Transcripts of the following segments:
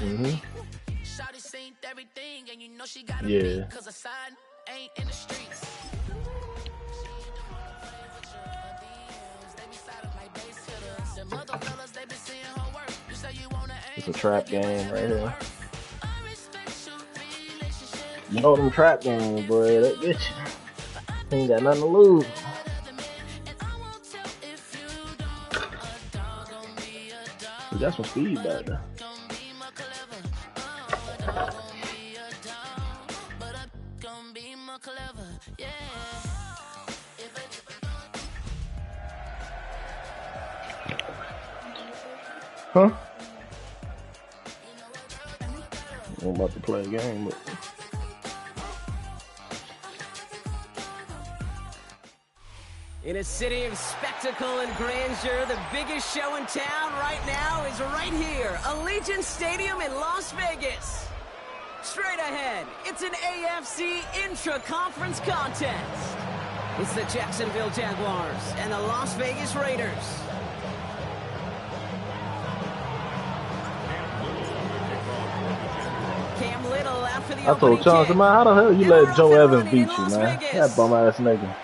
Mm-hmm. Yeah. It's a trap game right here. You know them trap games, boy, that get you. Ain't got nothing to lose. We got some speed back there. Huh? I'm about to play a game, but in a city of spectacle and grandeur, the biggest show in town right now is right here, Allegiant Stadium in Las Vegas. Straight ahead, it's an AFC intra-conference contest. It's the Jacksonville Jaguars and the Las Vegas Raiders. Cam Little after the I told Chauncey, man, how the hell you let Joe Evans beat you, man? That bum ass nigga.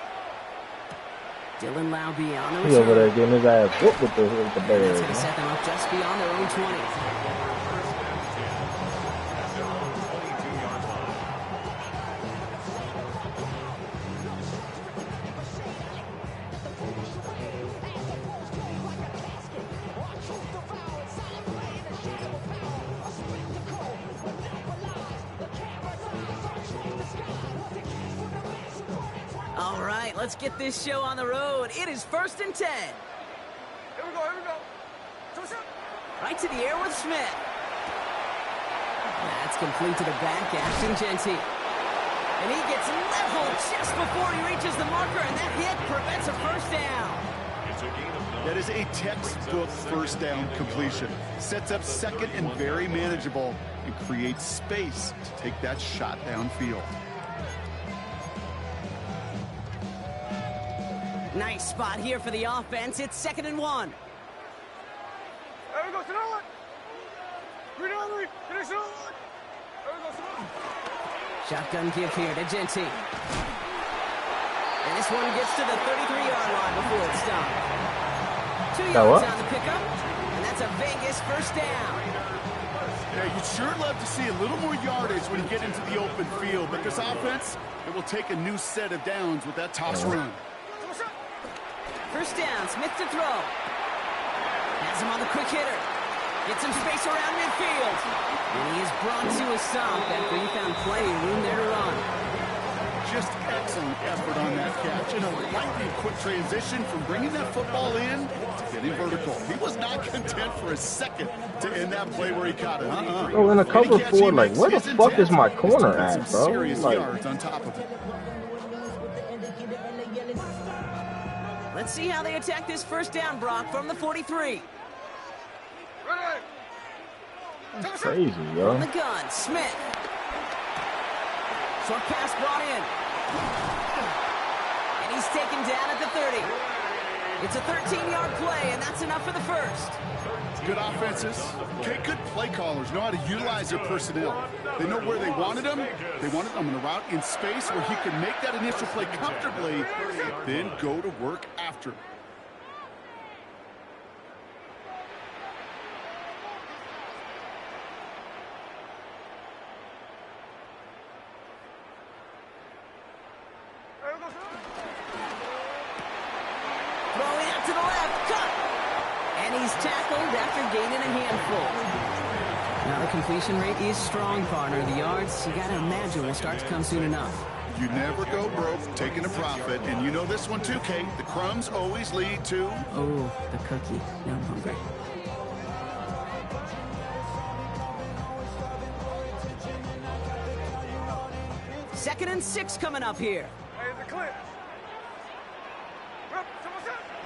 Dylan Laube on the He over there getting his ass whooped with the Bears. It's going to set them up just beyond their own 20. All right, let's get this show on the road. It is 1st and 10. Here we go. Right to the air with Smith. That's complete to the back, Ashton Jeanty. And he gets leveled just before he reaches the marker, and that hit prevents a first down. That is a textbook first down completion. Sets up second and very manageable and creates space to take that shot downfield. Nice spot here for the offense. It's 2nd and 1. There we go, Sonoma. Finish it on. There we go, Sonoma. Shotgun give here to Jeanty. And this one gets to the 33-yard line before it's stopped. 2 yards on the pickup, and that's a Vegas first down. Yeah, you'd sure love to see a little more yardage when you get into the open field, but this offense, it will take a new set of downs with that toss run. First down, Smith to throw. Has him on the quick hitter. Gets some space around midfield. And he is brought to a stop after he found plenty of room there to run. Just excellent effort on that catch. And a lightning quick transition from bringing that football in to getting vertical. He was not content for a second to end that play where he caught it. Oh, in a cover 4, like, where the fuck is my corner at, bro? Serious like, yards on top of it. Let's see how they attack this first down, Brock, from the 43. That's crazy, yo. On the gun, Smith. Short pass brought in. And he's taken down at the 30. It's a 13-yard play, and that's enough for the first. Good offenses. Okay, good play callers know how to utilize their personnel. They know where they wanted them. They wanted them in a route in space where he could make that initial play comfortably, then go to work after. Throwing out to the left, cut. And he's tackled after gaining a handful. Now the completion rate is strong, partner. The yards, you gotta imagine, will start to come soon enough. You never go broke taking a profit, and you know this one too, Kate. The crumbs always lead to... Oh, the cookie. Now I'm hungry. Second and 6 coming up here.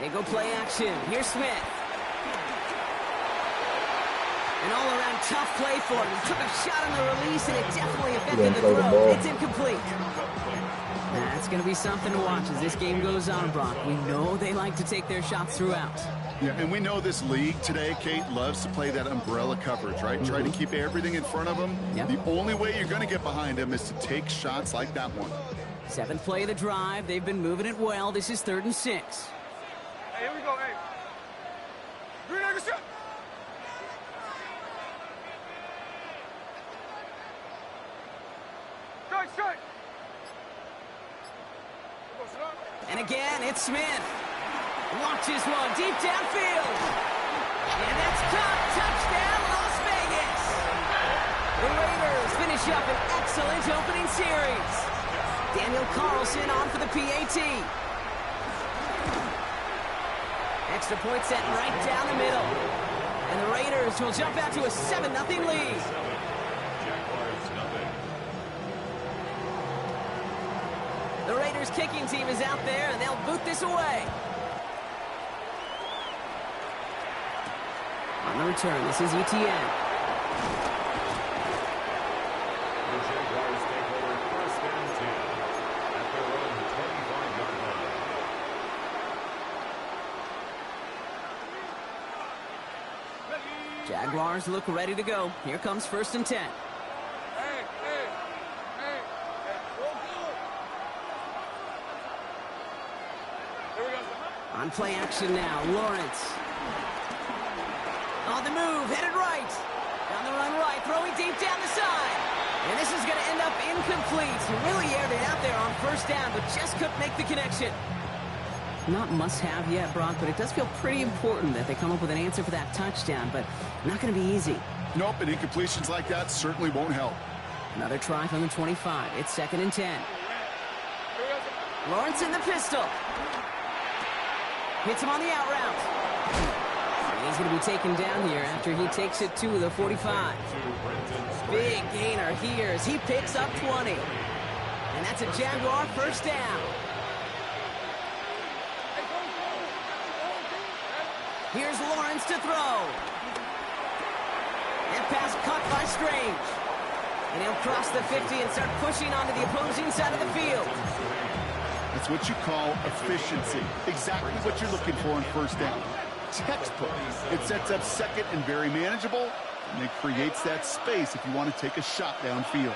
They go play action. Here's Smith. An all-around tough play for him. He took a shot on the release, and it definitely affected the throw. It's incomplete. That's going to be something to watch as this game goes on, Brock. We know they like to take their shots throughout. Yeah, and we know this league today, Kate, loves to play that umbrella coverage, right? Try to keep everything in front of them. Yep. The only way you're going to get behind them is to take shots like that one. 7th play of the drive. They've been moving it well. This is 3rd and 6. Hey, here we go, hey. Green Egg shot. Strike. And again, it's Smith. Launches one deep downfield. And that's caught. Touchdown, Las Vegas. The Raiders finish up an excellent opening series. Daniel Carlson on for the PAT. Extra point set right down the middle. And the Raiders will jump out to a 7-0 lead. The Raiders kicking team is out there, and they'll boot this away. On the return, this is ETN. The Jaguars take over 1st and 10 at their own 25-yard line. Jaguars look ready to go. Here comes 1st and 10. Hey. Here we go. On play action now, Lawrence. On the move, headed right. Down the run right, throwing deep down the side. And this is going to end up incomplete. Really aired it out there on 1st down, but just couldn't make the connection. Not must-have yet, Brock, but it does feel pretty important that they come up with an answer for that touchdown, but not going to be easy. Nope, and incompletions like that certainly won't help. Another try from the 25. It's 2nd and 10. Lawrence in the pistol. Hits him on the out route. And he's going to be taken down here after he takes it to the 45. Big gainer here as he picks up 20. And that's a Jaguar 1st down. Here's Lawrence to throw. And pass caught by Strange. And he'll cross the 50 and start pushing onto the opposing side of the field. That's what you call efficiency. Exactly what you're looking for on 1st down. Textbook. It sets up 2nd and very manageable, and it creates that space if you want to take a shot downfield.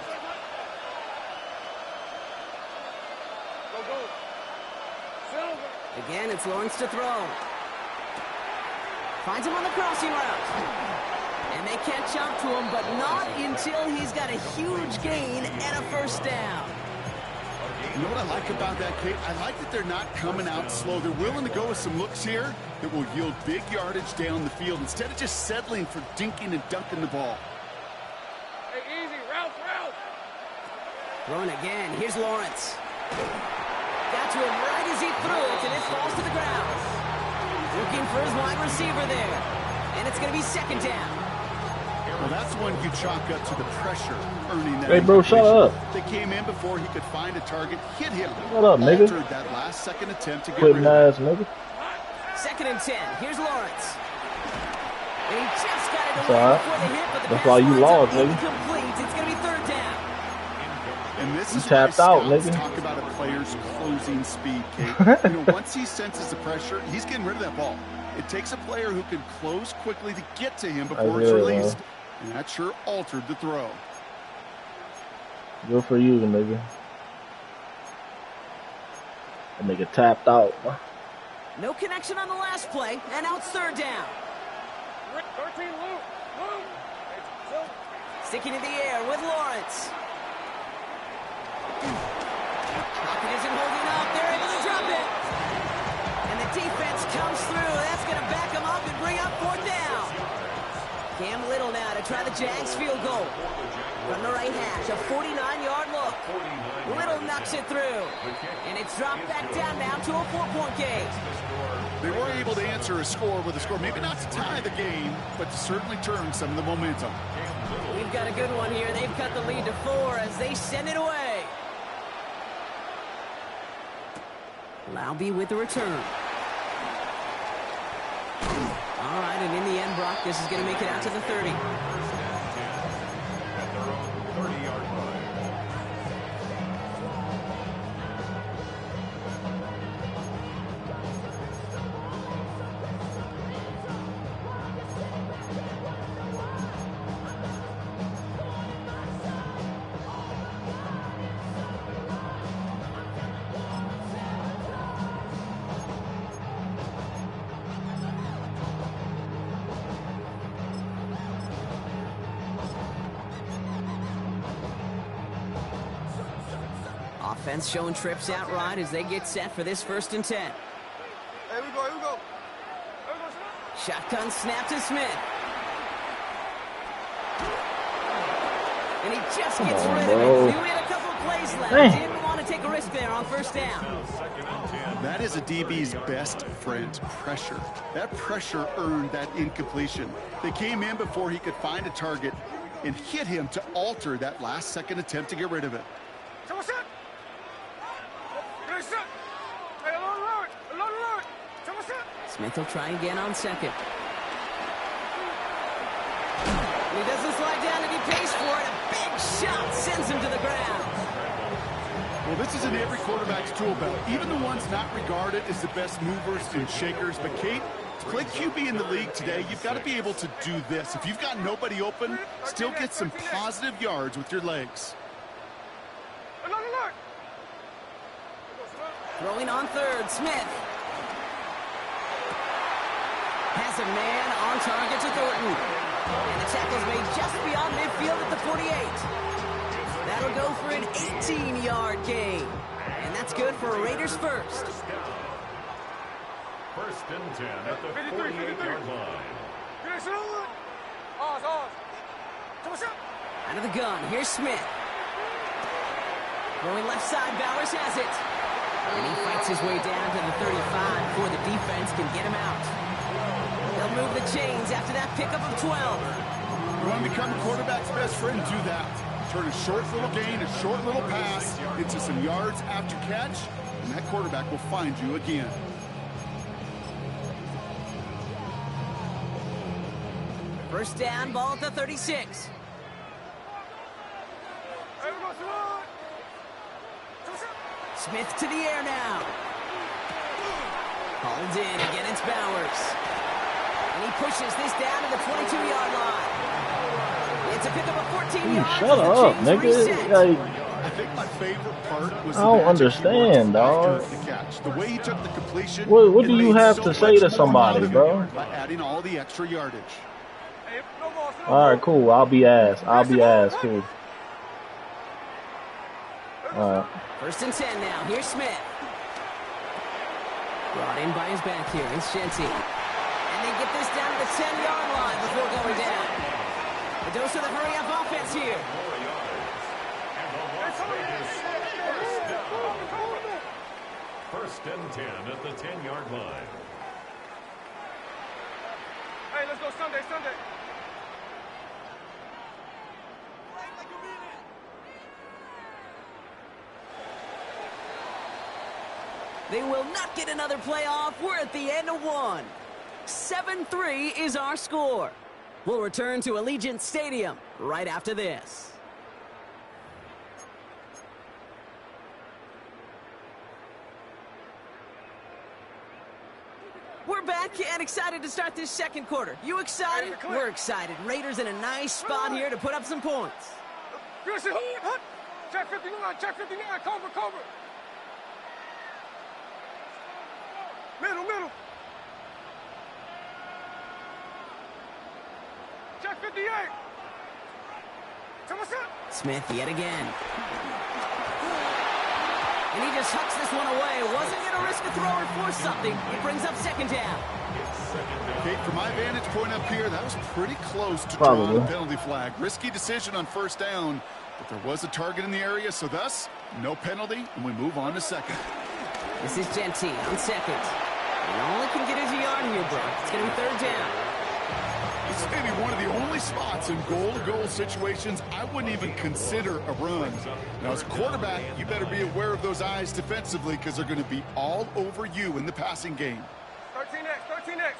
Again, it's Lawrence to throw. Finds him on the crossing route. And they catch up to him, but not until he's got a huge gain and a 1st down. You know what I like about that, Kate? I like that they're not coming out slow. They're willing to go with some looks here that will yield big yardage down the field instead of just settling for dinking and dunking the ball. Hey, easy, route. Throwing again. Here's Lawrence. Got to him right as he threw it, and it falls to the ground. Looking for his wide receiver there. And it's going to be 2nd down. Well, that's one you chalk up to the pressure earning that. Hey, bro, shut up. They came in before he could find a target, hit him. Shut up, nigga. Altered that last-second attempt to get Quitting rid of ass, nigga. 2nd and 10. Here's Lawrence. And he just got it That's away all right. before the hit, but the That's pass why you winds lost, up nigga. incomplete. It's going to be 3rd down. And this You is tapped why out, scouts nigga. talk about a player's closing speed, Kate. You know, once he senses the pressure, he's getting rid of that ball. It takes a player who can close quickly to get to him before it's really, released. And that sure altered the throw. Good for you, nigga. That nigga tapped out. No connection on the last play, and now it's 3rd down. 13, Luke. Sticking in the air with Lawrence. Pocket isn't holding up. They're able to drop it. And the defense comes through. That's going to back them up and bring up 4th down. Cam Little now to try the Jags field goal. From the right hash, a 49-yard look. Little knocks it through. And it's dropped back down now to a 4-point game. They were able to answer a score with a score, maybe not to tie the game, but to certainly turn some of the momentum. We've got a good one here. They've cut the lead to 4 as they send it away. Laube with the return. All right, and in the end, Brock, this is going to make it out to the 30. Defense showing trips out right as they get set for this 1st and 10. Here we go, here we go. Shotgun snap to Smith. And he just gets Come on, rid of bro. it. He had a couple of plays left. Dang. Didn't want to take a risk there on 1st down. That is a DB's best friend, pressure. That pressure earned that incompletion. They came in before he could find a target and hit him to alter that last-second attempt to get rid of it. Smith will try again on 2nd. He doesn't slide down and he pays for it. A big shot sends him to the ground. Well, this is in every quarterback's tool belt, even the ones not regarded as the best movers and shakers. But, Kate, to play QB in the league today, you've got to be able to do this. If you've got nobody open, still get some positive yards with your legs. Throwing on 3rd, Smith. Has a man on target to Thornton. And the tackle's made just beyond midfield at the 48. That'll go for an 18-yard gain. And that's good for a Raiders 1st. 1st and 10 at the 48-yard line. Out of the gun, here's Smith. Going left side, Bowers has it. And he fights his way down to the 35 before the defense can get him out. They'll move the chains after that pickup of 12. You want to become a quarterback's best friend, do that. Turn a short little gain, a short little pass into some yards after catch, and that quarterback will find you again. First down, ball at the 36. Smith to the air now. Hauled in, again it's Bowers. And he pushes this down to the 22-yard line. It's a pickup of 14 yards. Shut up, nigga. Like, I think my favorite part was I don't understand, dog. The catch. The way he took the completion. What do and you made have so to much say to more somebody, out of bro? it by adding all the extra yardage. all right, cool. I'll be ass. Cool. All right. 1st and 10 now. Here's Smith. Brought in by his back here. It's Shenty. And they get this down to the 10-yard line before going down. A dose of the hurry-up offense here. 1st and 10 at the 10-yard line. Hey, let's go Sunday. They will not get another playoff. We're at the end of one. 7-3 is our score. We'll return to Allegiant Stadium right after this. We're back and excited to start this 2nd quarter. You excited? We're excited. Raiders in a nice spot here to put up some points. Check 59, cover. Middle. Check 58. Smith yet again. And he just hucks this one away. Wasn't going to risk a throw or force something. It brings up 2nd down. Kate, from my vantage point up here, that was pretty close to Probably. drawing the penalty flag. Risky decision on 1st down, but there was a target in the area, so thus, no penalty, and we move on to 2nd. This is Genty on 2nd. And all he can get is a yard here, bro. It's going to be 3rd down. This is maybe one of the only spots in goal-to-goal situations I wouldn't even consider a run. Now, as a quarterback, you better be aware of those eyes defensively because they're going to be all over you in the passing game. 13X.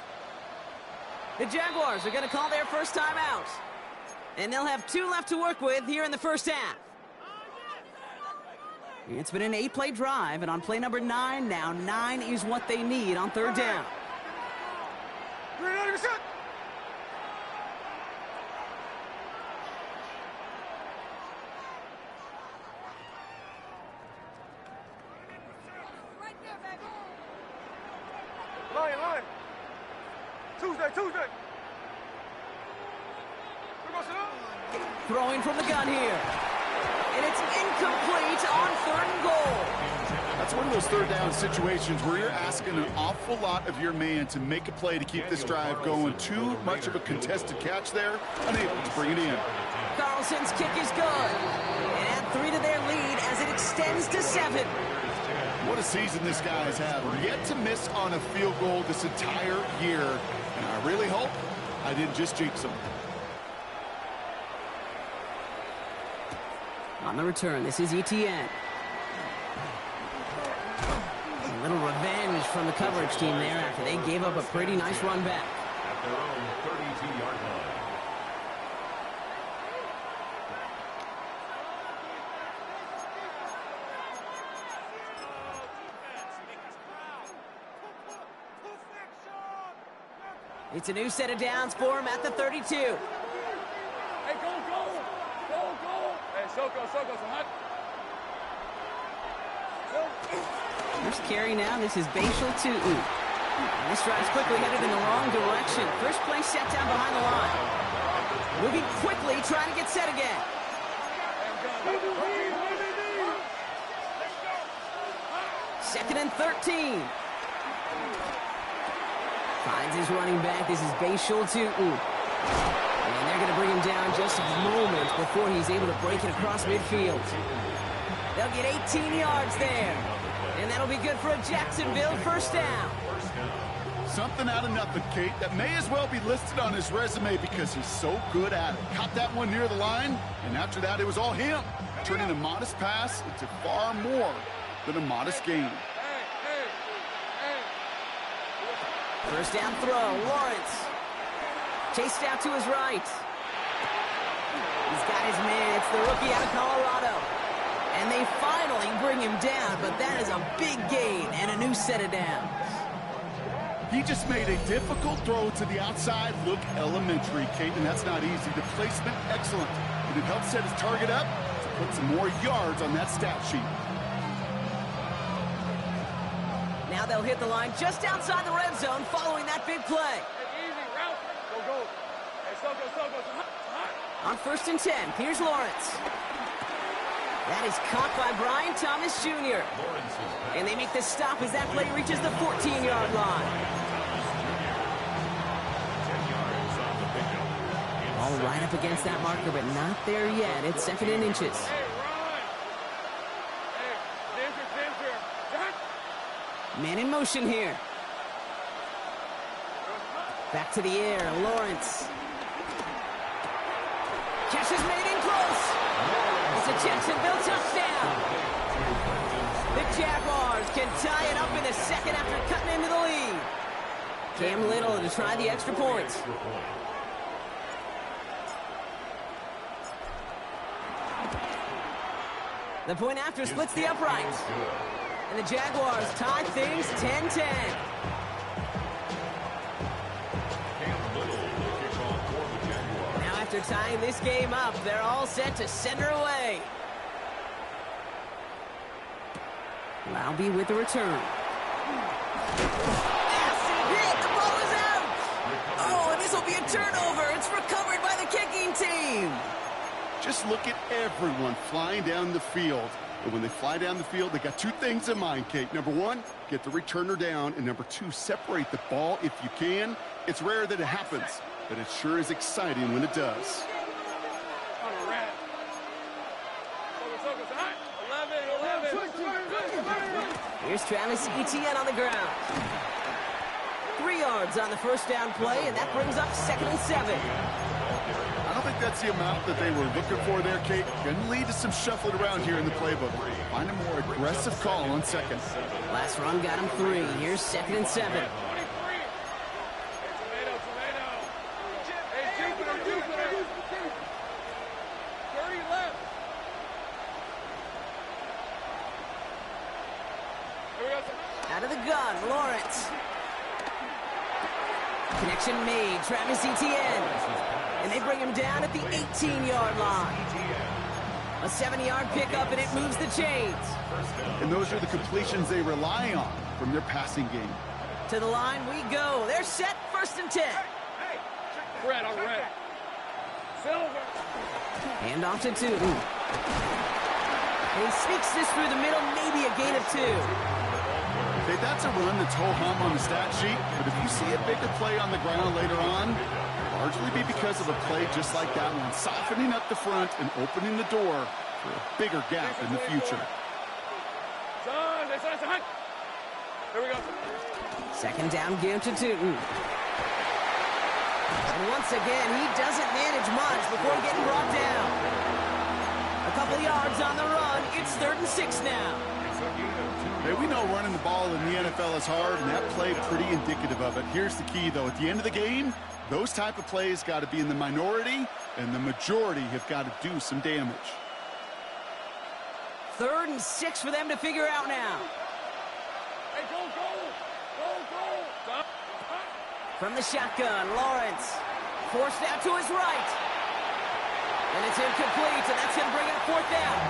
The Jaguars are going to call their first time out. And they'll have 2 left to work with here in the 1st half. It's been an 8-play drive, and on play number 9 now, 9 is what they need on 3rd down. Line. Tuesday. Throwing from the gun here. and it's incomplete on 3rd and goal. That's one of those third down situations where you're asking an awful lot of your man to make a play to keep this drive going. Too much of a contested catch there, unable to bring it in. Carlson's kick is good, and add 3 to their lead as it extends to 7. What a season this guy has had. Yet to miss on a field goal this entire year. And I really hope I didn't just jinx him. On the return, this is Etienne. A little revenge from the coverage team there after they gave up a pretty nice run back. At their own 32-yard line. It's a new set of downs for him at the 32. Hey, go! Hey, Soko, some hot. First carry now, this is Bashal Tu'u. This drive's quickly headed in the wrong direction. First play set down behind the line. Moving quickly, trying to get set again. Second and 13. Finds his running back. This is Bashal Tu'u. And they're going to bring him down just a moment before he's able to break it across midfield. They'll get 18 yards there. And that'll be good for a Jacksonville first down. Something out of nothing, Kate. That may as well be listed on his resume because he's so good at it. Caught that one near the line, and after that, it was all him. Turning a modest pass into far more than a modest gain. First down throw, Lawrence. Chased out to his right. He's got his man. It's the rookie out of Colorado. And they finally bring him down, but that is a big gain and a new set of downs. He just made a difficult throw to the outside look elementary, Kate, and that's not easy. The placement, excellent. And it helped set his target up to put some more yards on that stat sheet. Now they'll hit the line just outside the red zone following that big play. Easy route. Go. Hey, Soko. On 1st and 10, here's Lawrence. That is caught by Brian Thomas Jr. And they make the stop as that play reaches the 14-yard line. All right up against that marker, but not there yet. It's 2nd and inches. Hey, run. Hey, danger. Man in motion here. Back to the air, Lawrence. Catch is made in close. It's a Jacksonville touchdown. The Jaguars can tie it up in the second after cutting into the lead. Cam Little to try the extra points. The point after splits the uprights. And the Jaguars tie things 10-10. Now after tying this game up, they're all set to send her away. Laube with the return. Massive hit! The ball is out! Oh, and this will be a turnover. It's recovered by the kicking team. Just look at everyone flying down the field. And when they fly down the field, they got two things in mind, Kate. Number one, get the returner down. And number two, separate the ball if you can. It's rare that it happens, but it sure is exciting when it does. Here's Travis Etienne on the ground. 3 yards on the first down play, and that brings up 2nd and 7. I don't think that's the amount that they were looking for there, Kate. Can lead to some shuffling around here in the playbook. Find a more aggressive call on second. Last run got him 3. Here's 2nd and 7. Out of the gun, Lawrence. Connection made, Travis Etienne. And they bring him down at the 18-yard line. A 7-yard pickup, and it moves the chains. And those are the completions they rely on from their passing game. To the line we go. They're set, 1st and 10. Red on red. Silver. Hand off to Tu'u. He sneaks this through the middle, maybe a gain of 2. Okay, that's a run that's ho-hum on the stat sheet, but if you see a bigger play on the ground later on, largely be because of a play just like that one, softening up the front and opening the door for a bigger gap in the future. Here we go. Second down, give to Tootin. And once again, he doesn't manage much before getting brought down. A couple yards on the run. It's 3rd and 6 now. Hey, we know running the ball in the NFL is hard, and that play pretty indicative of it. Here's the key, though. At the end of the game, those type of plays got to be in the minority, and the majority have got to do some damage. 3rd and 6 for them to figure out now. Hey, go, go! Go, go! From the shotgun, Lawrence forced out to his right. And it's incomplete, and that's going to bring it up 4th down.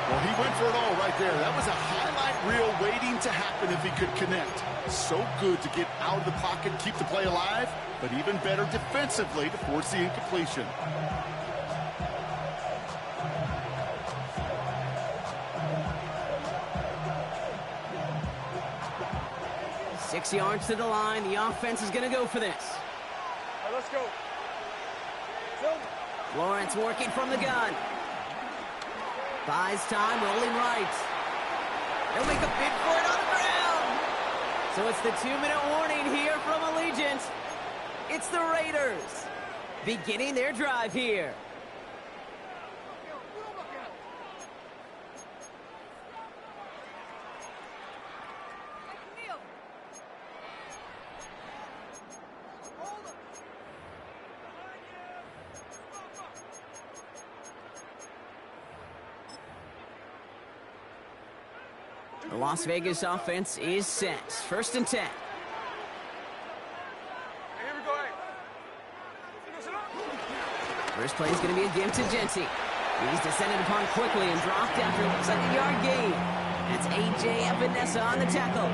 Well, he went for it all right there. That was a highlight reel waiting to happen if he could connect. So good to get out of the pocket, keep the play alive, but even better defensively to force the incompletion. Six yards to the line. The offense is going to go for this. All right, let's go. Lawrence working from the gun. Buys time, rolling right. They'll make a bid for it on the ground. So it's the 2-minute warning here from Allegiant. It's the Raiders beginning their drive here. The Las Vegas offense is set. 1st and 10. Hey, here we go, hey. First play is going to be a give to Genty. He's descended upon quickly and dropped after it looks like a yard gain. That's A.J. Epinesa on the tackle.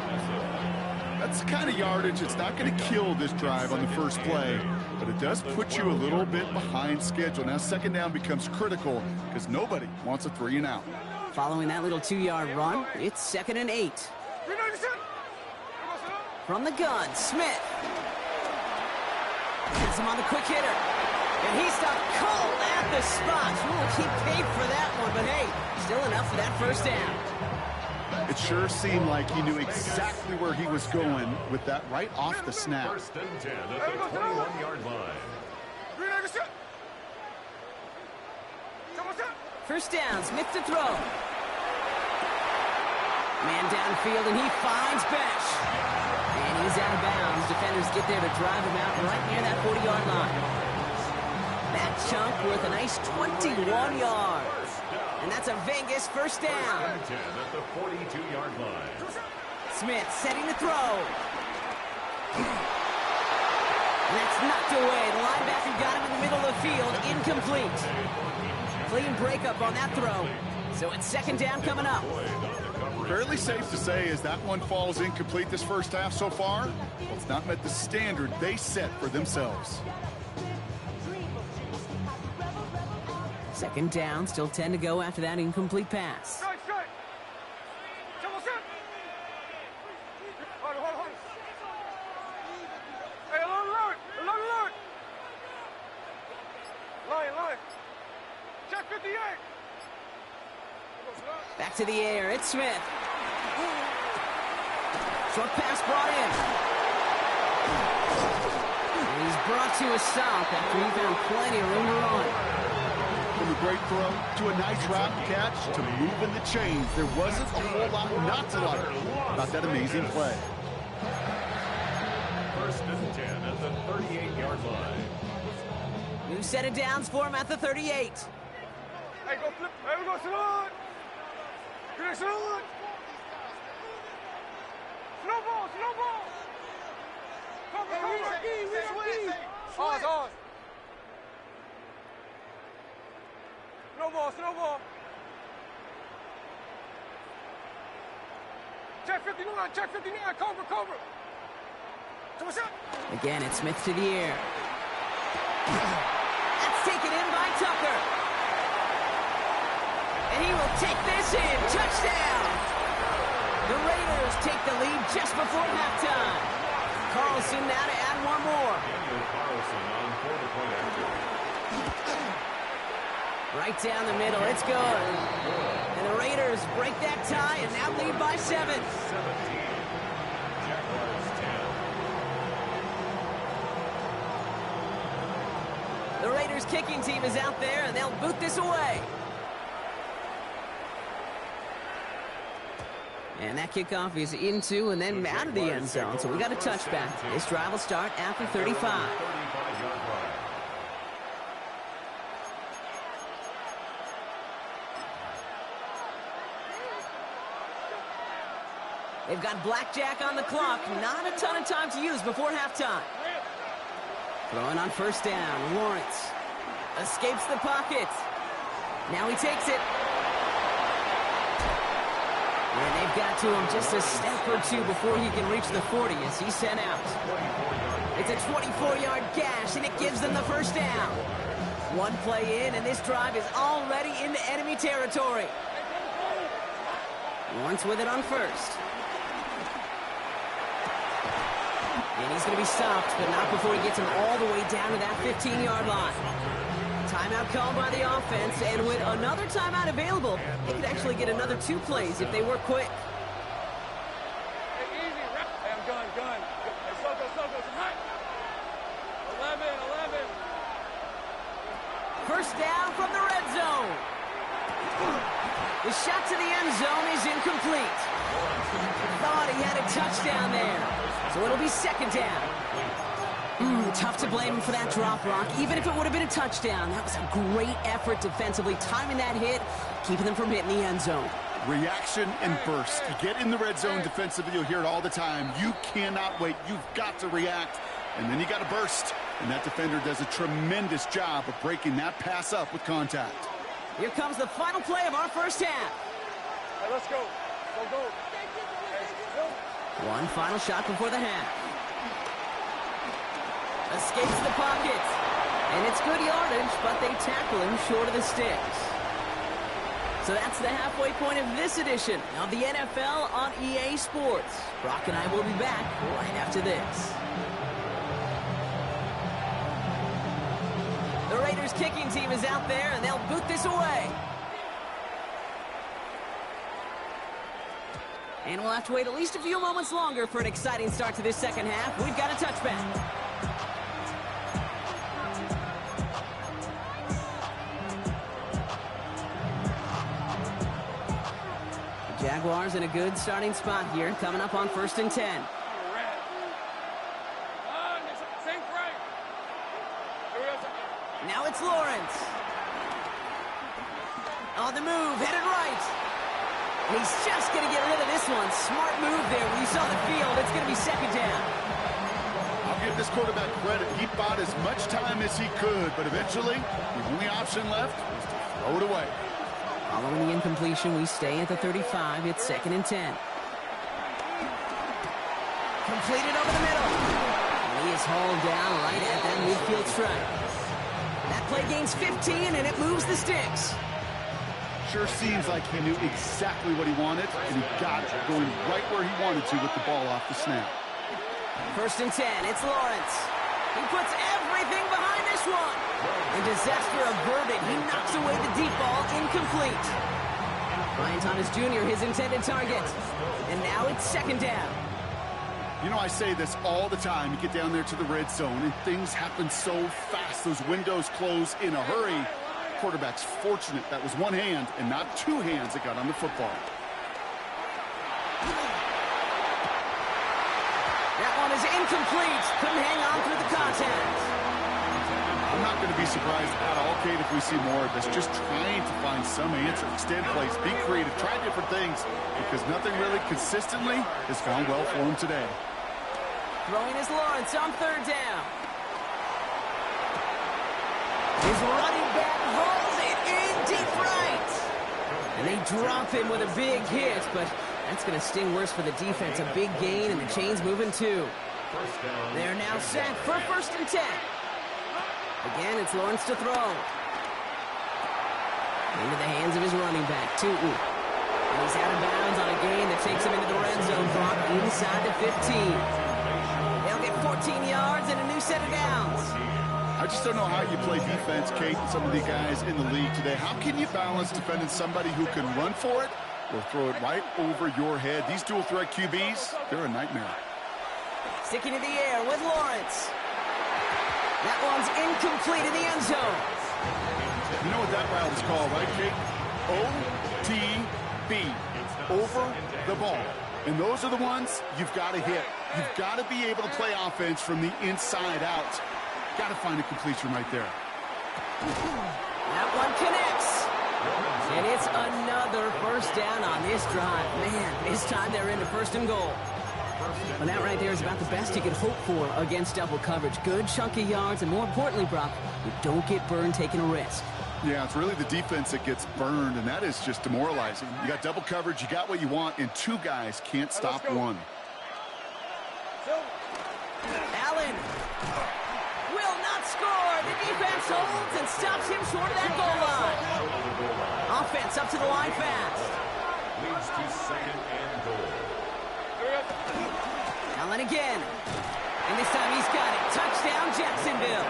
That's the kind of yardage that's not going to kill this drive on the first play, but it does put you a little bit behind schedule. Now 2nd down becomes critical because nobody wants a 3 and out. Following that little 2-yard run, it's 2nd and 8. From the gun, Smith. Gets him on the quick hitter. And he stopped cold at the spot. Ooh, he paid for that one, but hey, still enough for that 1st down. It sure seemed like he knew exactly where he was going with that right off the snap. 1st and 10 at the 21-yard line. 1st down, Smith to throw. Man downfield, and he finds Besh. And he's out of bounds. Defenders get there to drive him out right near that 40-yard line. That chunk worth a nice 21 yards. And that's a Vegas 1st down. 1st and 10 at the 42-yard line. Smith setting to throw. And that's knocked away. The linebacker got him in the middle of the field. Incomplete. Clean breakup on that throw. So it's 2nd down coming up. Fairly safe to say as that one falls incomplete this first half so far, well, it's not met the standard they set for themselves. 2nd down, still 10 to go after that incomplete pass. Strike, strike. Double set. Hold on. Hey, alert. Line. Check 58. Back to the air, it's Smith. Short pass brought in. And he's brought to a stop after he found plenty of room to run. From a great throw to a nice route catch to moving the chains, there wasn't a whole lot not to like about that amazing play. 1st and 10 at the 38-yard line. New set of downs for him at the 38. Hey, go flip. Hey, we go, salute. Good salute. Snowball. Cover. Ours. Snowball. Check 59, cover. Again, it's Smith to the air. That's taken in by Tucker. and he will take this in. Touchdown! The Raiders take the lead just before halftime. Carlson now to add one more. Daniel Carlson on for the point after. Right down the middle, it's good. And the Raiders break that tie and now lead by 7. 17. Jaguars 10. The Raiders kicking team is out there, and they'll boot this away. And that kickoff is into and then out of the end zone, so we got a touchback. This drive will start after 35. 35-yard line. They've got blackjack on the clock. Not a ton of time to use before halftime. Throwing on first down. Lawrence escapes the pocket. Now he takes it. And they've got to him just a step or two before he can reach the 40 as he's sent out. It's a 24-yard gash, and it gives them the first down. One play in, and this drive is already into enemy territory. Lawrence with it on first. And he's going to be stopped, but not before he gets him all the way down to that 15-yard line. Timeout called by the offense, and with another timeout available, they could actually get another 2 plays if they work quick. Hey, easy. Hey, I'm done. Hey, Soko, come on. 11. First down from the red zone. The shot to the end zone is incomplete. Thought he had a touchdown there. So it'll be second down. Tough to blame him for that drop, Rock. Even if it would have been a touchdown, that was a great effort defensively, timing that hit, keeping them from hitting the end zone. Reaction and burst. You get in the red zone defensively, you'll hear it all the time. You cannot wait. You've got to react, and then you got to burst. And that defender does a tremendous job of breaking that pass up with contact. Here comes the final play of our first half. Hey, let's go. Go. One final shot before the half. Escapes the pocket. And it's good yardage, but they tackle him short of the sticks. So that's the halfway point of this edition of the NFL on EA Sports. Brock and I will be back right after this. The Raiders kicking team is out there, and they'll boot this away. And we'll have to wait at least a few moments longer for an exciting start to this second half. We've got a touchback. The Jaguars in a good starting spot here, coming up on 1st and 10. Now it's Lawrence. On the move, headed right. He's just going to get rid of this one. Smart move there. When you saw the field, it's going to be second down. I'll give this quarterback credit. He bought as much time as he could, but eventually, the only option left was to throw it away. Following the incompletion, we stay at the 35. It's 2nd and 10. Completed over the middle. And he is hauled down right at that midfield stripe. That play gains 15, and it moves the sticks. Sure seems like he knew exactly what he wanted, and he got it going right where he wanted to with the ball off the snap. 1st and 10, it's Lawrence. He puts everything behind this one. And disaster averted. He knocks away the deep ball, incomplete. Brian Thomas Jr., his intended target. And now it's 2nd down. You know, I say this all the time. You get down there to the red zone, and things happen so fast. Those windows close in a hurry. Quarterback's fortunate that was one hand and not two hands that got on the football. That one is incomplete. Couldn't hang on through the contact. I'm not going to be surprised at all, Kate, if we see more of this. Just trying to find some answer. Extend plays, be creative, try different things, because nothing really consistently has gone well for him today. Throwing is Lawrence on 3rd down. His running back hauls it in deep right. And they drop him with a big hit, but that's going to sting worse for the defense. A big gain, and the chain's moving too. They're now set for 1st and 10. Again, it's Lawrence to throw. Into the hands of his running back, Tootin. And he's out of bounds on a gain that takes him into the red zone, Brock, inside the 15. They'll get 14 yards and a new set of downs. I just don't know how you play defense, Kate, and some of the guys in the league today. How can you balance defending somebody who can run for it or throw it right over your head? These dual-threat QBs, they're a nightmare. Sticking in the air with Lawrence. That one's incomplete in the end zone. You know what that route is called, right, Kate? OTB, over the ball. And those are the ones you've got to hit. You've got to be able to play offense from the inside out. Got to find a completion right there. That one connects. And it's another first down on this drive. Man, this time they're into first and goal. Well, that right there is about the best you can hope for against double coverage. Good chunky yards, and more importantly, Brock, you don't get burned taking a risk. Yeah, it's really the defense that gets burned, and that is just demoralizing. You got double coverage, you got what you want, and two guys can't stop one. Allen will not score. The defense holds and stops him short of that goal line. Offense up to the line fast. Leads to second and goal. Allen again. And this time he's got it. Touchdown, Jacksonville.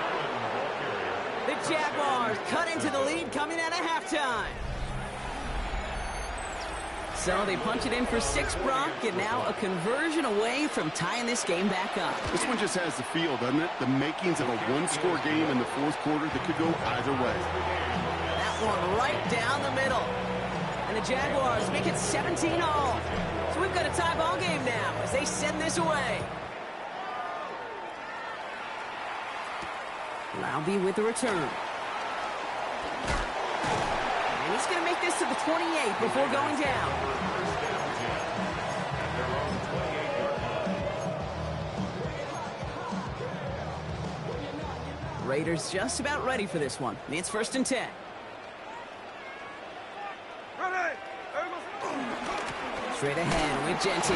The Jaguars cut into the lead coming out of halftime. So they punch it in for 6, Brock, and now a conversion away from tying this game back up. This one just has the feel, doesn't it? The makings of a one-score game in the fourth quarter that could go either way. That one right down the middle. And the Jaguars make it 17-all. So we've got a tie ball game now as they send this away. Laube with the return. And he's going to make this to the 28 before going down. Raiders just about ready for this one. It's 1st and 10. Straight ahead with Genty.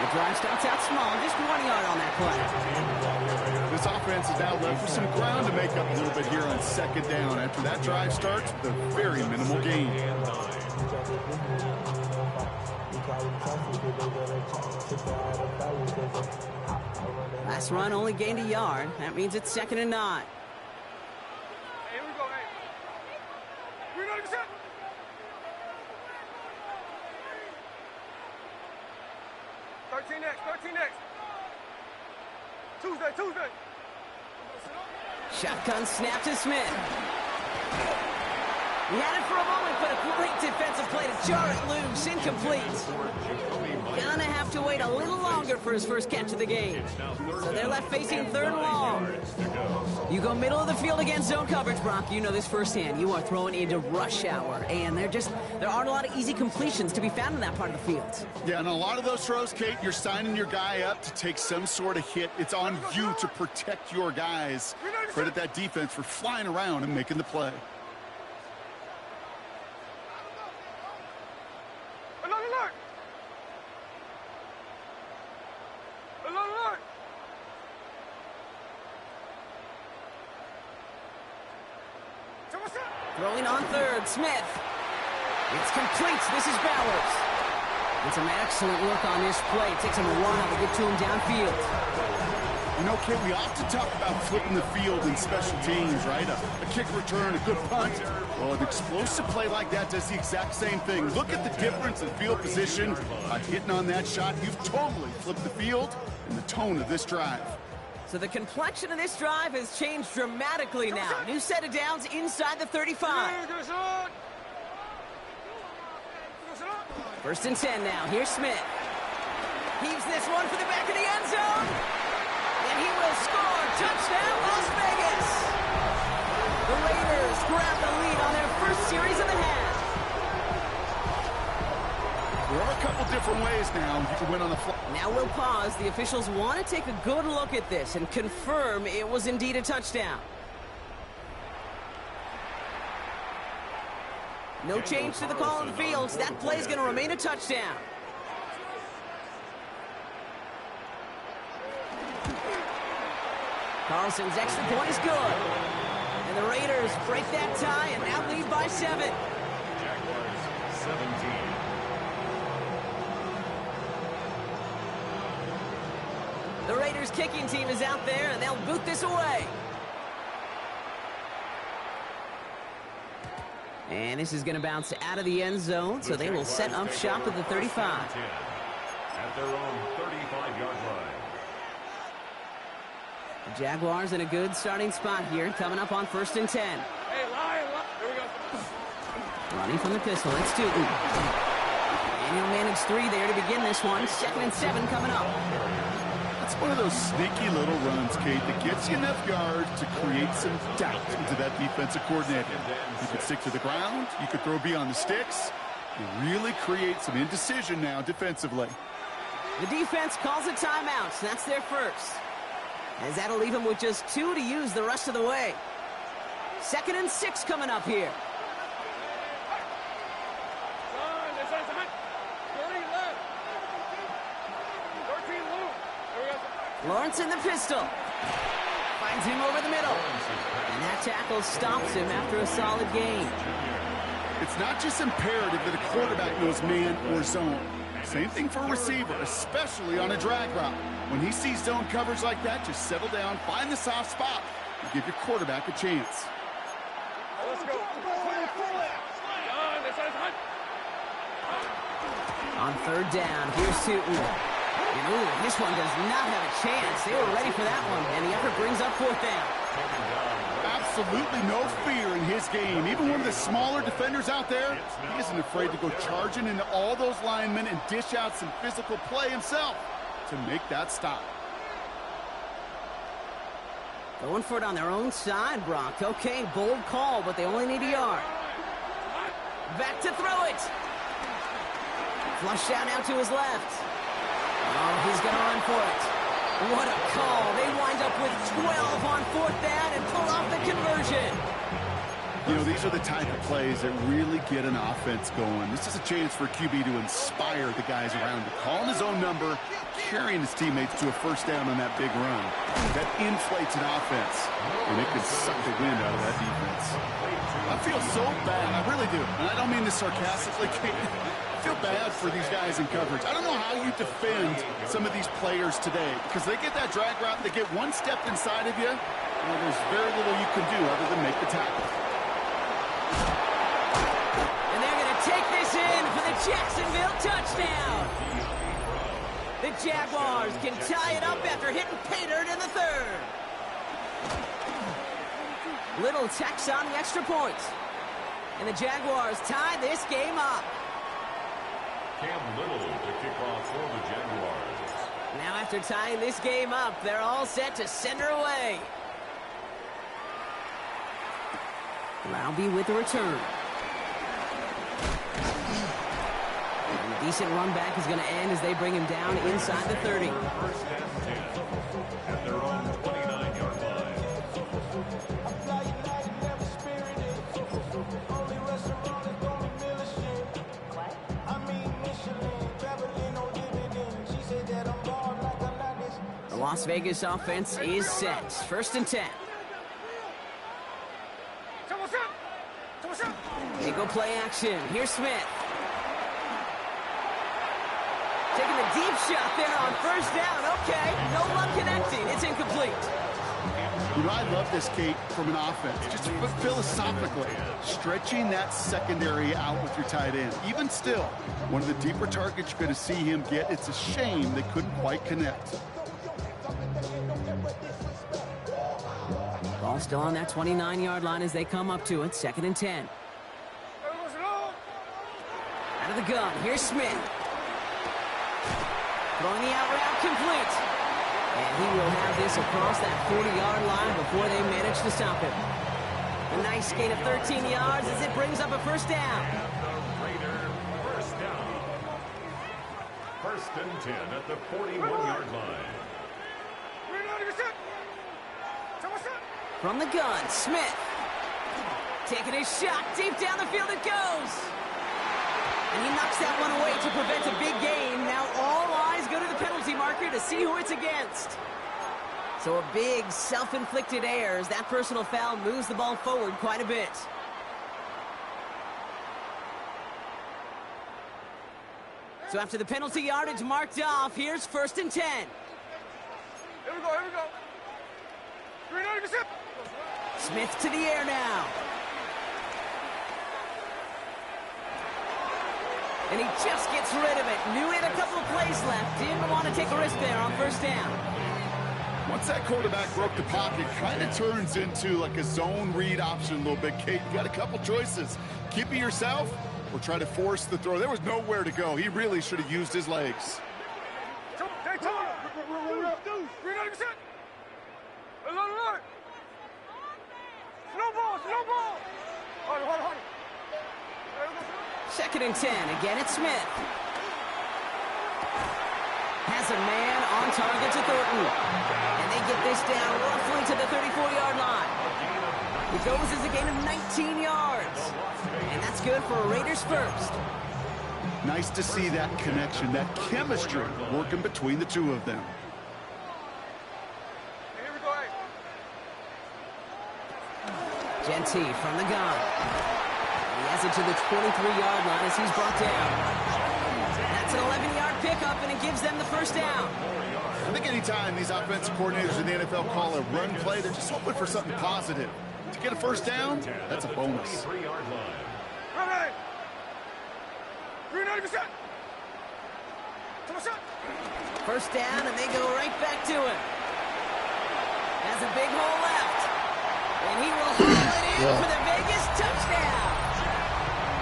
The drive starts out small, just 1 yard on that play. This offense is now left with some ground to make up a little bit here on 2nd down. After that drive starts with a very minimal gain. Last run only gained a yard. That means it's 2nd and 9. Here we go, hey. We're going to set. Thirteen next. Tuesday. Shotgun snap to Smith. He had it for a moment, but a great defensive play to jar it loose. Incomplete. Gonna have to wait a little longer for his first catch of the game. So they're left facing 3rd and long. You go middle of the field against zone coverage, Brock. You know this firsthand. You are throwing into rush hour. And there aren't a lot of easy completions to be found in that part of the field. Yeah, and a lot of those throws, Kate, you're signing your guy up to take some sort of hit. It's on you to protect your guys. Credit that defense for flying around and making the play. Throwing on 3rd, Smith. It's complete. This is Bowers. And some excellent work on this play. It takes him a while to get to him downfield. You know, Kate, we often talk about flipping the field in special teams, right? A kick return, a good punt. Well, an explosive play like that does the exact same thing. Look at the difference in field position. By hitting on that shot, you've totally flipped the field and the tone of this drive. So the complexion of this drive has changed dramatically now. New set of downs inside the 35. 1st and 10 now. Here's Smith. Heaves this one for the back of the end zone. And he will score. Touchdown, Las Vegas. The Raiders grab the lead on their first series of the half. There are a couple different ways now you can win on the fly. Now we'll pause. The officials want to take a good look at this and confirm it was indeed a touchdown. No change to the call on the field. That play is going to remain a touchdown. Carlson's extra point is good. And the Raiders break that tie and now lead by 7. Jaguars 17. The Raiders kicking team is out there, and they'll boot this away. And this is going to bounce out of the end zone, so they will set up shop at the 35. At their own 35-yard line. The Jaguars in a good starting spot here, coming up on 1st and 10. Hey, line. There we go. Running from the pistol, it's Tootin. And he'll manage 3 there to begin this one. 2nd and 7 coming up. It's one of those sneaky little runs, Kate, that gets you enough yards to create some doubt into that defensive coordinator. You could stick to the ground. You could throw beyond the sticks. You really create some indecision now defensively. The defense calls a timeout. So that's their first. As that'll leave them with just 2 to use the rest of the way. 2nd and 6 coming up here. Lawrence in the pistol. Finds him over the middle. And that tackle stops him after a solid gain. It's not just imperative that a quarterback knows man or zone. Same thing for a receiver, especially on a drag route. When he sees zone coverage like that, just settle down, find the soft spot, and give your quarterback a chance. Let's go. On 3rd down, here's Tootin. And ooh, this one does not have a chance. They were ready for that one, and the effort brings up 4th down. Absolutely no fear in his game. Even one of the smaller defenders out there, he isn't afraid to go charging into all those linemen and dish out some physical play himself to make that stop. Going for it on their own side, Brock. Okay, bold call, but they only need a yard. Back to throw it. Flushed out now to his left. Oh, he's going to run for it. What a call. They wind up with 12 on 4th down and pull off the conversion. You know, these are the type of plays that really get an offense going. This is a chance for QB to inspire the guys around him. Calling his own number, carrying his teammates to a 1st down on that big run. That inflates an offense, and it can suck the wind out of that defense. I feel so bad. I really do. And I don't mean this sarcastically. I feel bad for these guys in coverage. I don't know how you defend some of these players today because they get that drag route, they get one step inside of you, and there's very little you can do other than make the tackle. And they're going to take this in for the Jacksonville touchdown. The Jaguars can tie it up after hitting pay dirt in the 3rd. Little tacks on the extra point. And the Jaguars tie this game up. Cam Little to kick off for the Jaguars. Now after tying this game up, they're all set to send her away. Roundy with the return. And a decent run back is going to end as they bring him down inside the 30. 1st and 10 at their own 29-yard line. The Las Vegas offense is set. 1st and 10. They go play action. Here's Smith. Taking the deep shot there on 1st down. Okay, no luck connecting. It's incomplete. You know, I love this, Kate, from an offense. Just philosophically, stretching that secondary out with your tight end. Even still, one of the deeper targets you're going to see him get. It's a shame they couldn't quite connect. Ball still on that 29-yard line as they come up to it. 2nd and 10. Out of the gun, here's Smith. Throwing the out route complete. And he will have this across that 40-yard line before they manage to stop him. A nice gain of 13 yards as it brings up a 1st down. Raider 1st down. 1st and 10 at the 41-yard line. From the gun, Smith. Taking his shot, deep down the field it goes. And he knocks that one away to prevent a big gain. Now all eyes go to the penalty marker to see who it's against. So a big self-inflicted error as that personal foul moves the ball forward quite a bit. So after the penalty yardage marked off, here's 1st and 10. Here we go, here we go. 390%. Smith to the air now. And he just gets rid of it. Knew he had a couple of plays left. Didn't want to take a risk there on 1st down. Once that quarterback broke the pocket, kind of turns into like a zone read option a little bit. Kate, you got a couple choices. Keep it yourself or try to force the throw. There was nowhere to go. He really should have used his legs. Hey, come on. 390%. Slow ball. Hold it. 2nd and 10. Again, it's Smith. Has a man on target to Thornton. And they get this down roughly to the 34-yard line. It goes as a gain of 19 yards. And that's good for a Raiders first. Nice to see that connection, that chemistry working between the two of them. Here we go, hey. Genty from the gun. He has it to the 23-yard line as he's brought down. That's an 11-yard pickup, and it gives them the 1st down. I think anytime these offensive coordinators in the NFL call a run play, they're just hoping for something positive. To get a 1st down, that's a bonus. 390%. 1st down, and they go right back to it. Has a big hole left. And he will haul it in for the Vegas touchdown.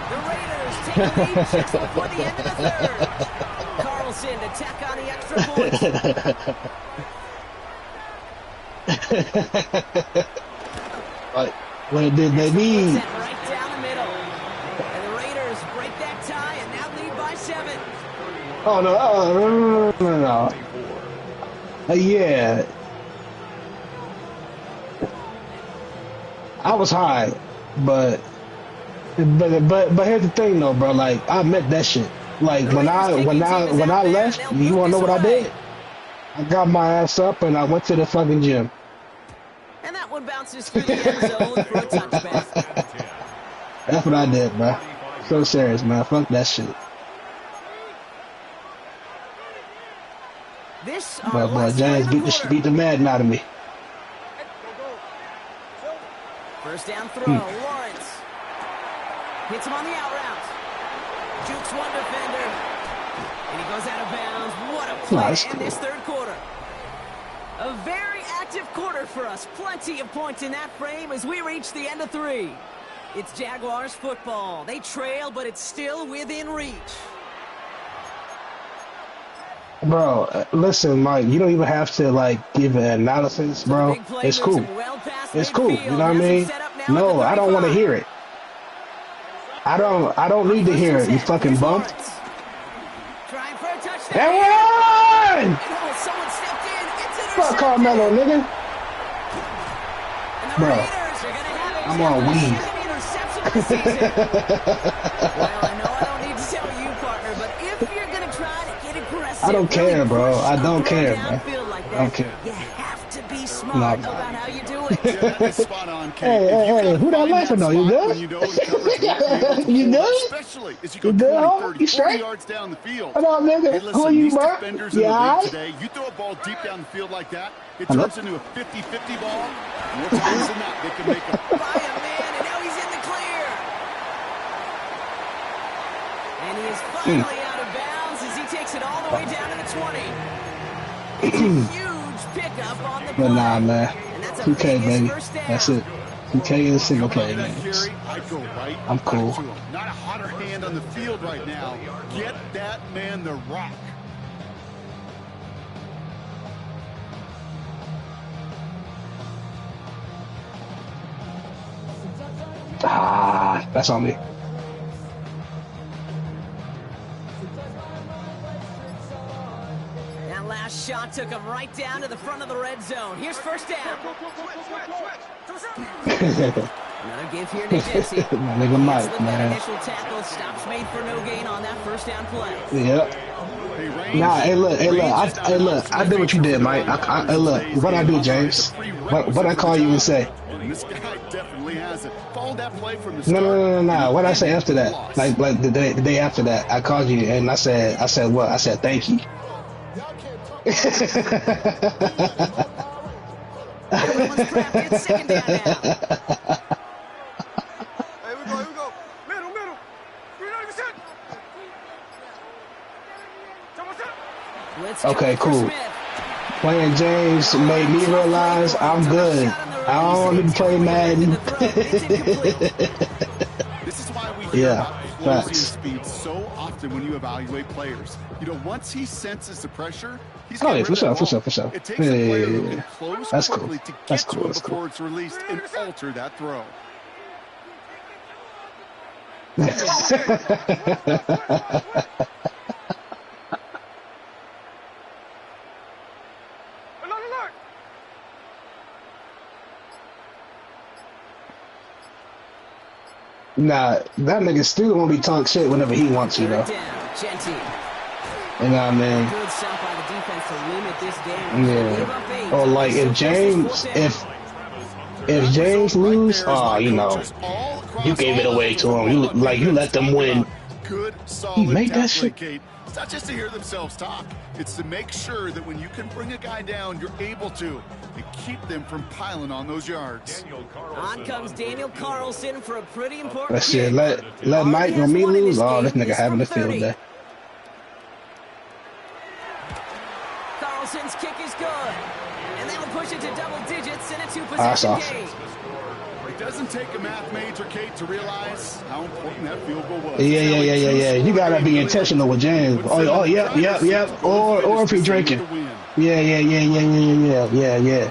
The Raiders take a lead just before the end of the 3rd. Carlson to tack on the extra Like, what it did they need? Right down the middle. And the Raiders break that tie and now lead by 7. Oh, no. Yeah. I was high, but here's the thing though, bro. Like, I meant that shit. Like, when I left, you wanna know what I did? I got my ass up and I went to the fucking gym. And that one bounces through the end zone for a touchback. That's what I did, bro. So serious, man. Fuck that shit. This But Giants beat the Madden out of me. 1st down throw, Lawrence. Hits him on the out route. Jukes one defender. And he goes out of bounds. What a play in this 3rd quarter. A very active quarter for us. Plenty of points in that frame as we reach the end of 3. It's Jaguars football. They trail, but it's still within reach. Bro, listen, Mike, you don't even have to, like, give an analysis, bro. It's cool. It's cool, you know what I mean? No, I don't want to hear it. I don't need to hear it, you fucking bumped. And run! Fuck Carmelo, nigga. Bro, I'm on weed. Well, I know I don't need to tell you, partner, but if you're going to try to get aggressive, I don't care, bro. I don't care, bro. I don't care. You have to be smart about how you do it. Yeah, that is spot on, Kate. Hey, who that laughing though? You good? You know the coverage You good? especially as you go You good, 20, homie? 30, You 40 straight? yards down the field. Come on, nigga. Hey, Who listen, are you, these bro? defenders in the league today, you throw a ball deep down the field like that, it turns into a 50-50 ball. More times than not, they can make a By a man, and now he's in the clear. And he is finally out of bounds as he takes it all the way down to the 20. It's a huge pickup on the play. But nah, man. And that's a 2K, biggest baby. first down. That's it. 2K is single player that games. carry, I'd go right I'm cool. back to him. Not a hotter hand on the field right now. Get that man the rock. Ah, that's on me. That last shot took him right down to the front of the red zone. Here's first down. Another give here to Jesse. My nigga Mike, That man. initial tackle, stops made for no gain on that first down play. Yep. Nah, hey look, I did what you did, Mike. Hey look, what I do, James? What I call you and say? And this guy definitely has it. Followed that play from the start. No. What I say after that? Like the day after that, I called you and I said what? I said thank you. Everyone's prepped. It's second down now. Here we go. Middle. 390%. Blitz Okay, coming for cool. Smith. Playing James made me realize I'm good. I don't need to play Madden. This is why we hear Yeah, about explosive facts. speed so often when you evaluate players. You know, once he senses the pressure, he's Oh, yeah, getting rid of for that sure. ball. It takes a player who Yeah. can close That's cool. quickly to That's get to cool. him That's before cool. it's released and alter that throw. Alert. Nah, that nigga still gonna be talk shit whenever he wants to, though. Third down. Genty. You know what I mean? Good stop by the defense to limit this damage. They gave up eight. Yeah. Or like So if close to James, fourth down. if James lose, Right there is my you know, coaches all across you gave it all away levels to him. of You football like you let them win. Good, solid made that tackling, shit. Kate. It's not just to hear themselves talk. It's to make sure that when you can bring a guy down, you're able to and keep them from piling on those yards. On comes Daniel Carlson for a pretty important That shit. kick. Let Mike Already or has me one in lose. this Oh, this game. nigga He's having from a field 30. day. Carlson's kick is good. And they will push it to double digits in a That's two-possession awesome. game. It doesn't take a math major, Kate, to realize how important that field goal was. Yeah. You gotta be intentional with James. Oh, yep. Or if he drinking. Yeah.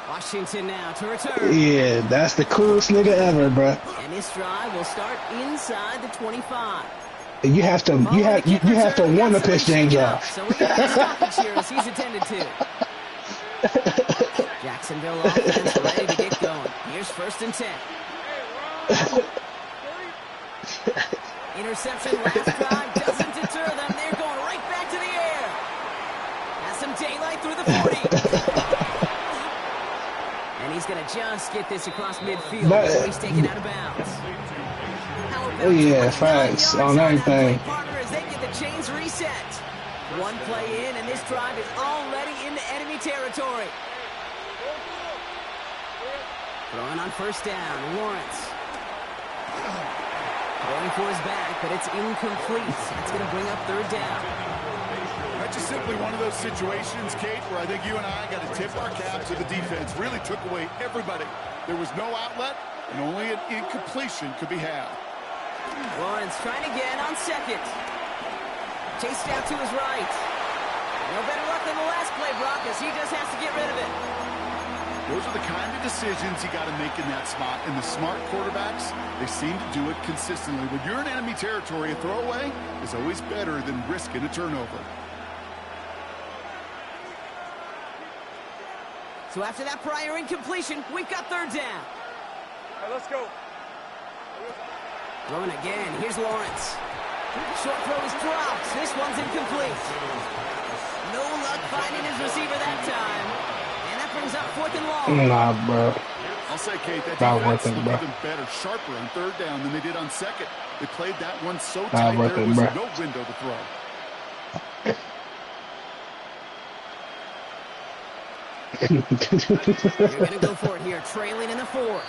Washington now to return. Yeah, that's the coolest nigga ever, bruh. And this drive will start inside the 25. You have to want to piss James off. So we got a stoppage here as he's attended to. Jacksonville offense ready to get going. Here's first and 10. Interception last drive doesn't deter them. They're going right back to the air. Has some daylight through the 40. And he's going to just get this across midfield before he's taken out of bounds. Oh yeah, facts on everything. Partner as they get the chains reset. One play in, and this drive is already into enemy territory. Throwing on first down, Lawrence. Going for his back, but it's incomplete. That's going to bring up third down. That's just simply one of those situations, Kate, where I think you and I got to tip our cap to the defense. Really took away everybody. There was no outlet, and only an incompletion could be had. Lawrence trying again on second. Chased out to his right. No better luck than the last play, Brock, as he just has to get rid of it. Those are the kind of decisions you got to make in that spot. And the smart quarterbacks, they seem to do it consistently. When you're in enemy territory, a throwaway is always better than risking a turnover. So after that prior incompletion, we've got third down. All right, let's go. Throwing again. Here's Lawrence. Short throw is dropped. This one's incomplete. No luck finding his receiver that time. And that brings up fourth and long. Nah, bro. I'll say, Kate, that Not defense worth it, looked bro. even better, sharper on third down than they did on second. They played that one so Not tight worth there it, was bro. no window to throw. You're going to go for it here, trailing in the fourth.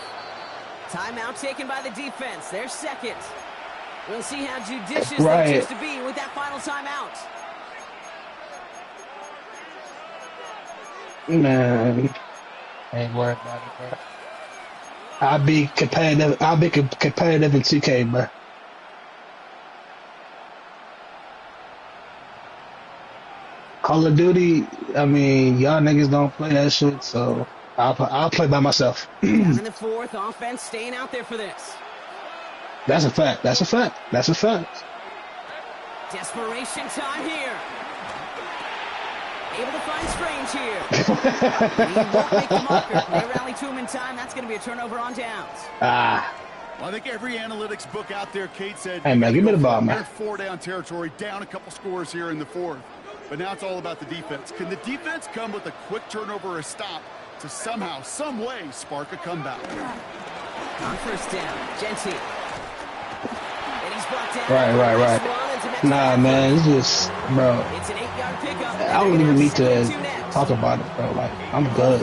Timeout taken by the defense. Their second. We'll see how judicious they choose to be with that final timeout. Man, ain't worried about it, bro. I'll be competitive. I'll be competitive in 2K, bro. Call of Duty. I mean, y'all niggas don't play that shit, so I'll play by myself. Down in the fourth, offense staying out there for this. That's a fact. That's a fact. That's a fact. Desperation time here. able to find Strange here. He won't make the marker. They rally to him in time. That's going to be a turnover on downs. Ah. Well, I think every analytics book out there, Kate said, Hey, man, give me the ball, man. 4-down territory, down a couple scores here in the fourth. But now it's all about the defense. Can the defense come with a quick turnover or a stop to somehow, some way, spark a comeback? On first down, Gentile. And he's brought down. Right. Nah, man, it's just, bro. It's an 8-yard pickup. I don't even need to talk about it, bro. Like, I'm good.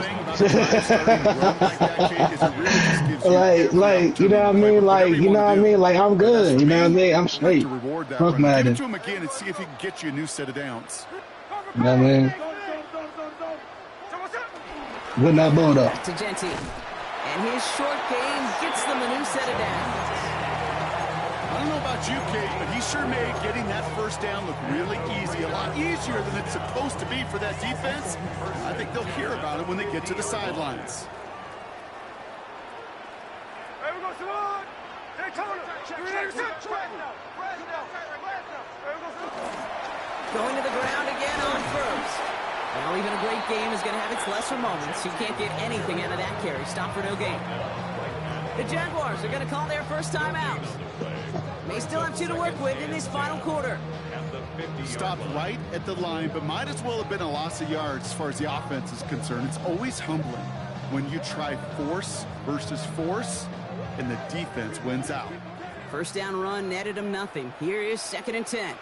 like, you know what I mean? Like, you know what I mean? Like, I'm good. You know what I mean? I'm straight. Fuck Madden. Give it to him again and see if he can get you a new set of downs. You know what I mean? Win that ball, though. Back to Gentile. And his short game gets them a new set of downs. I don't know about you, Kate, but he sure made getting that first down look really easy. A lot easier than it's supposed to be for that defense. I think they'll hear about it when they get to the sidelines. Hey, we go, Simone! Daytona! Going to the ground again on first. Well, even a great game is going to have its lesser moments. You can't get anything out of that carry. Stop for no gain. The Jaguars are going to call their first time out. They still have 2 to work with in this final quarter. Stopped right at the line, but might as well have been a loss of yards as far as the offense is concerned. It's always humbling when you try force versus force, and the defense wins out. First down run netted him nothing. Here is 2nd and 10.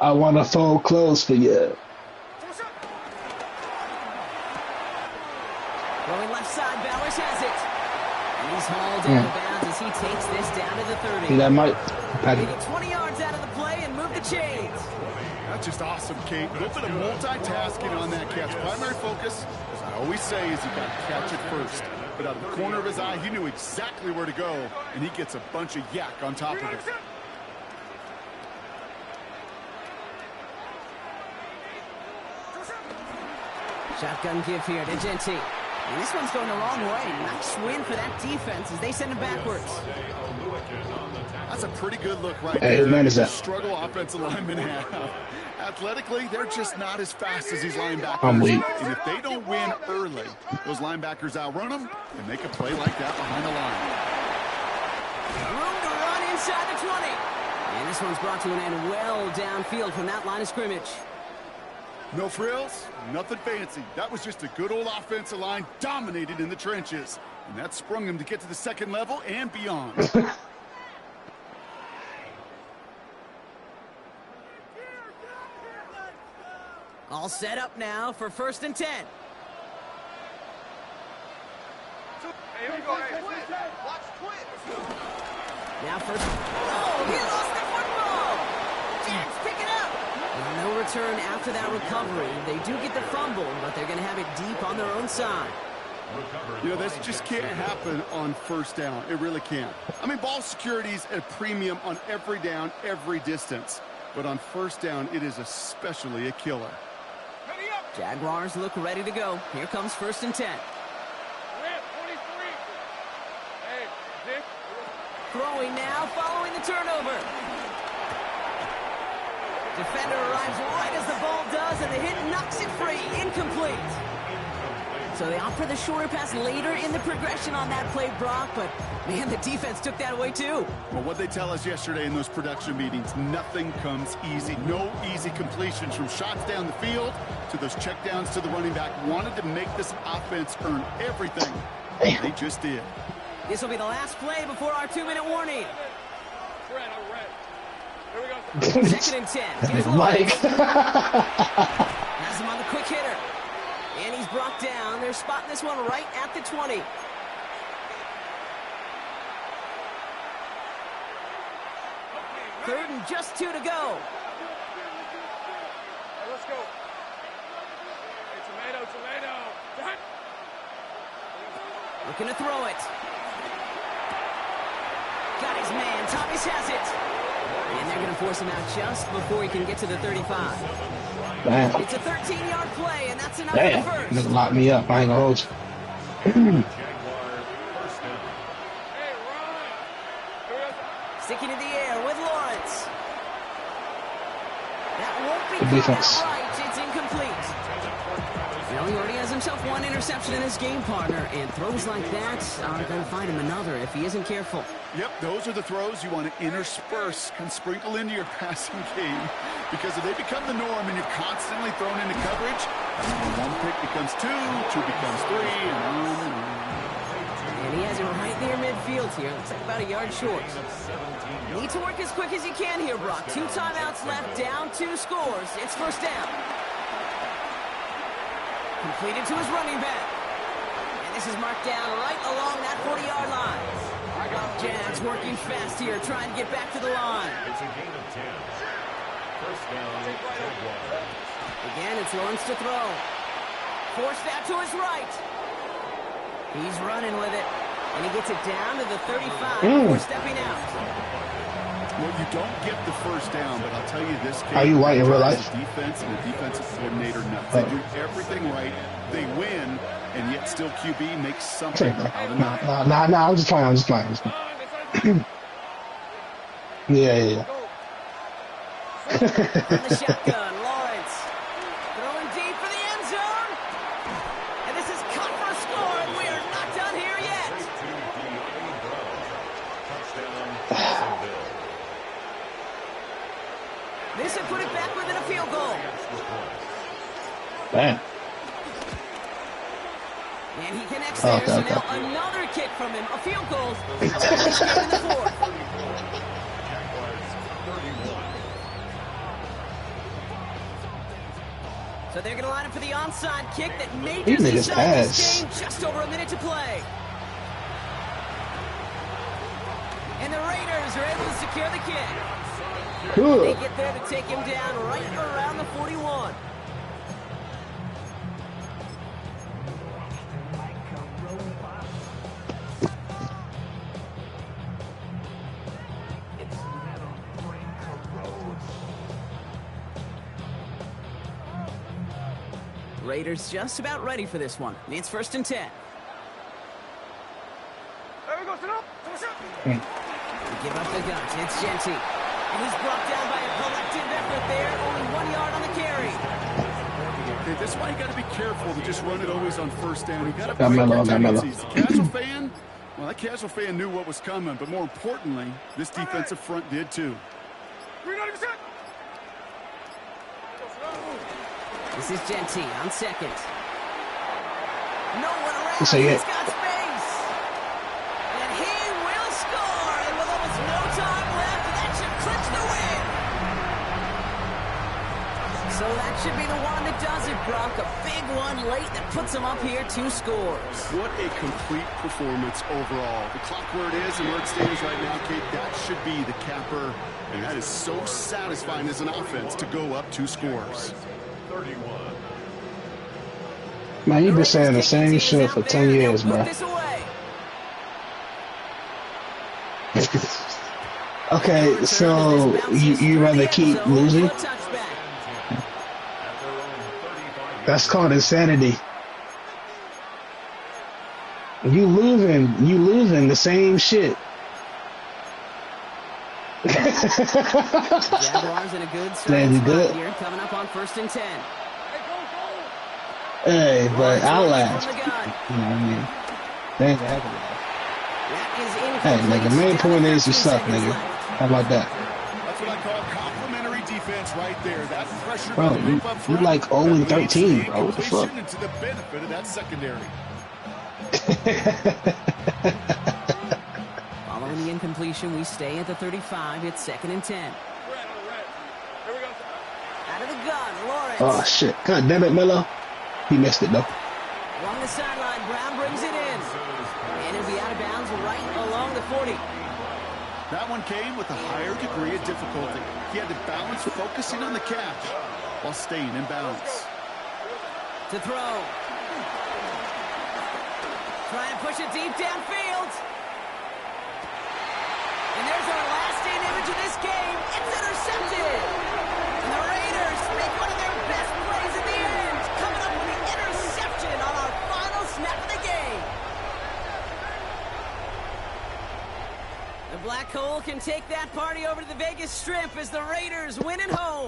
I want to fold close for you. Going left side, Bowers has it. And he's hauled out of bounds as he takes this down to the 30. See, that might... Maybe 20 yards out of the play and move the chains. That's just awesome, Kate. A little bit of multitasking on that catch. Primary focus, as I always say, is you got to catch it first. But out of the corner of his eye, he knew exactly where to go, and he gets a bunch of yak on top of it. Shotgun give here to Gentile. And this one's going the wrong way. Nice win for that defense as they send him backwards. That's a pretty good look right Hey, there. man, is that? Struggle offensive linemen have. Athletically, they're just not as fast as these linebackers. I'm weak. And if they don't win early, those linebackers outrun them and make a play like that behind the line. Room to run inside the 20. And this one's brought to an end well downfield from that line of scrimmage. No frills, nothing fancy. That was just a good old offensive line dominated in the trenches. And that sprung him to get to the second level and beyond. All set up now for 1st and 10. Hey, here we go. Hey, watch twins. Now first. Oh, he lost the football. Jags pick it up. Well, no return after that recovery. They do get the fumble, but they're going to have it deep on their own side. You know, this just can't happen on first down. It really can't. I mean, ball security's at a premium on every down, every distance. But on first down, it is especially a killer. Jaguars look ready to go. Here comes 1st and 10. Throwing now, following the turnover. Defender arrives right as the ball does, and the hit knocks it free. Incomplete. So they opt for the shorter pass later in the progression on that play, Brock, but man, the defense took that away too. Well, what they tell us yesterday in those production meetings, nothing comes easy. No easy completions from shots down the field to those checkdowns to the running back. Wanted to make this offense earn everything. They just did. This will be the last play before our 2-minute warning. Here we go. 2nd and 10. Here's Mike. Has him on the quick hitter. And he's brought down. They're spotting this one right at the 20. Third and just 2 to go. Let's go. Hey, tomato. Looking to throw it. Got his man. Thomas has it. And they're going to force him out just before he can get to the 35. Damn. It's a 13-yard play, and that's enough Damn. for the first. Just lock me up. I ain't gonna hold you. Sticking in the air with Lawrence. defense. Right, it's incomplete. You know, he already has himself one interception in his game, partner, and throws like that are going to find him another if he isn't careful. Yep, those are the throws you want to intersperse and sprinkle into your passing game, because if they become the norm and you're constantly thrown into coverage, one pick becomes two becomes three, and on and on. And he has it right near midfield here. Looks like about a yard short. Need to work as quick as you can here, Brock. 2 timeouts left, down 2 scores. It's first down. Completed to his running back. And this is marked down right along that 40-yard line. Jags working fast here, trying to get back to the line. It's a gain of 10. First down, Jaguars. Again, it's Lawrence to throw. Forced out to his right. He's running with it. And he gets it down to the 35 before stepping out. Well, you don't get the first down, but I'll tell you this. Are you white in real life? The defense and the defensive coordinator nuts. They do everything right. They win, and yet still QB makes something out of nothing. Nah. I'm just playing. Yeah. On the shotgun, Lawrence. Throwing deep for the end zone. And this is cut for a score, and we are not done here yet. Touchdown, Jacksonville. This would put it back within a field goal. Man. And he connects there, so now another kick from him. A field goal. In the fourth. Jaguars 31. So they're going to line up for the onside kick that may These just niggas decide this ass. game. Just over a minute to play. And the Raiders are able to secure the kick. They Good. get there to take him down right around the 41. Raiders just about ready for this one. It's first and 10. There we go, sit up. Give up the guns. It's Genty. And he's brought down by a collective effort there. Only 1 yard on the carry. Okay, this is why you got to be careful to just run it always on first down. You got to Got break Melo, your got Melo. tendencies. Casual fan, well, that casual fan knew what was coming, but more importantly, this defensive front did too. 390%. This is Genty on second. No one around. So, yeah. He's got space. And he will score. And with almost no time left, that should clinch the win. So that should be the one that does it, Brock. A big one late that puts him up here 2 scores. What a complete performance overall. The clock where it is and where it stands right now, Kate, that should be the capper. And that is so satisfying as an offense to go up 2 scores. 31. Man, you been saying the same shit for 10 years, bro. Okay, so you rather keep losing? That's called insanity. You losing the same shit. Jaguars in a good Man, you good? here, coming up on first and 10. Hey, but I laugh. From the gun. You know what I mean? They ain't gonna have to laugh. That is Hey, nigga, main point is you suck, nigga. How about that? That's what I call complimentary defense right there. That pressure Bro, to move up you front, like 0 and that leads to 13, the bro. What the fuck? incompletion and to the benefit of that secondary. Following the incompletion, we stay at the 35. It's second and 10. Here we go. Out of the gun, Lawrence. Oh, shit. God damn it, Melo. He missed it, though. Along the sideline, Brown brings it in. And it'll be out of bounds right along the 40. That one came with a higher degree of difficulty. He had to balance focusing on the catch while staying in bounds. To throw. Try and push it deep downfield. And there's our lasting image of this game. It's intercepted. And the Raiders make one of their best plays in the end, coming up with the interception on our final snap of the game. The Black Hole can take that party over to the Vegas Strip as the Raiders win at home.